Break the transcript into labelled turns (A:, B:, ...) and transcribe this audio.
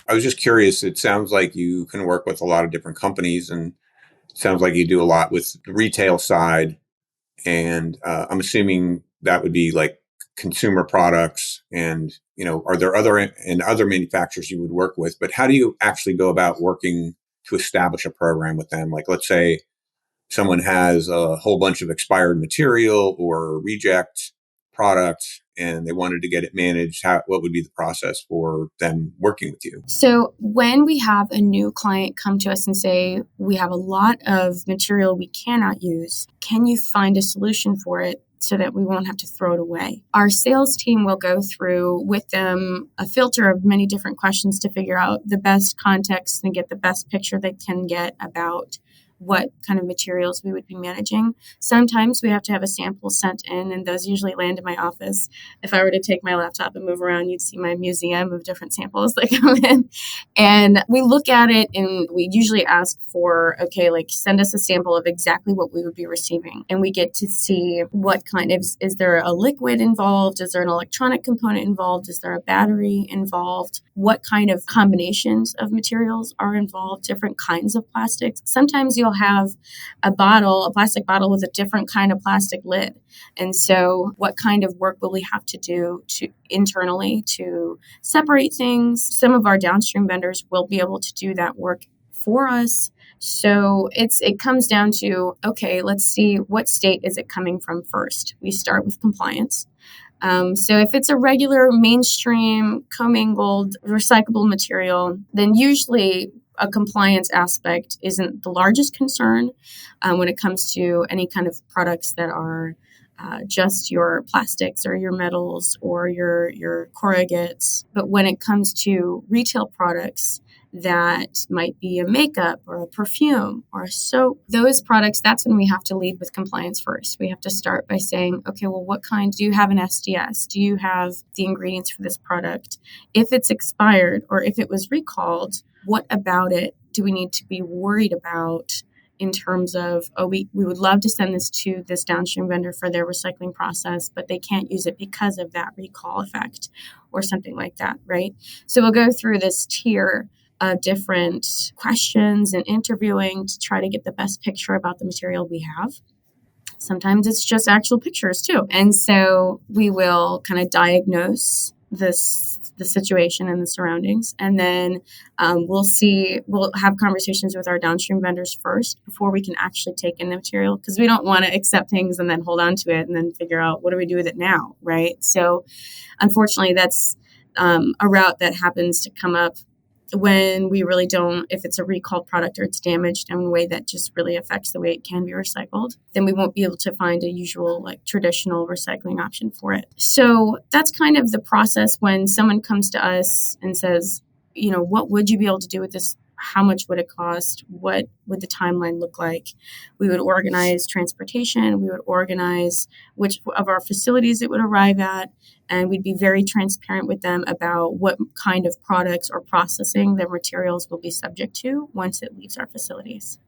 A: I was just curious. It sounds like you can work with a lot of different companies, and it sounds like you do a lot with the retail side. And I'm assuming that would be like consumer products. And are there other manufacturers you would work with? But how do you actually go about working to establish a program with them? Like, let's say someone has a whole bunch of expired material or reject products and they wanted to get it managed. What would be the process for them working with you?
B: So when we have a new client come to us and say, we have a lot of material we cannot use, can you find a solution for it so that we won't have to throw it away? Our sales team will go through with them a filter of many different questions to figure out the best context and get the best picture they can get about what kind of materials we would be managing. Sometimes we have to have a sample sent in, and those usually land in my office. If I were to take my laptop and move around, you'd see my museum of different samples that come in. And we look at it, and we usually ask for, okay, like send us a sample of exactly what we would be receiving. And we get to see what kind of, is there a liquid involved? Is there an electronic component involved? Is there a battery involved? What kind of combinations of materials are involved? Different kinds of plastics. Sometimes you'll have a plastic bottle with a different kind of plastic lid. And so what kind of work will we have to do internally to separate things? Some of our downstream vendors will be able to do that work for us. So it comes down to, okay, let's see, what state is it coming from first? We start with compliance. So if it's a regular mainstream commingled recyclable material, then usually a compliance aspect isn't the largest concern when it comes to any kind of products that are just your plastics or your metals or your corrugates. But when it comes to retail products that might be a makeup or a perfume or a soap, those products, that's when we have to lead with compliance first. We have to start by saying, okay, well, what kind? Do you have an SDS? Do you have the ingredients for this product? If it's expired or if it was recalled, what about it do we need to be worried about in terms of, we would love to send this to this downstream vendor for their recycling process, but they can't use it because of that recall effect or something like that, right? So we'll go through this tier of different questions and interviewing to try to get the best picture about the material we have. Sometimes it's just actual pictures too. And so we will kind of diagnose the situation and the surroundings. And then we'll have conversations with our downstream vendors first before we can actually take in the material, because we don't want to accept things and then hold on to it and then figure out what do we do with it now, right? So unfortunately, that's a route that happens to come up when we really don't, if it's a recalled product or it's damaged in a way that just really affects the way it can be recycled, then we won't be able to find a usual like traditional recycling option for it. So that's kind of the process when someone comes to us and says, what would you be able to do with this? How much would it cost? What would the timeline look like? We would organize transportation. We would organize which of our facilities it would arrive at. And we'd be very transparent with them about what kind of products or processing the materials will be subject to once it leaves our facilities.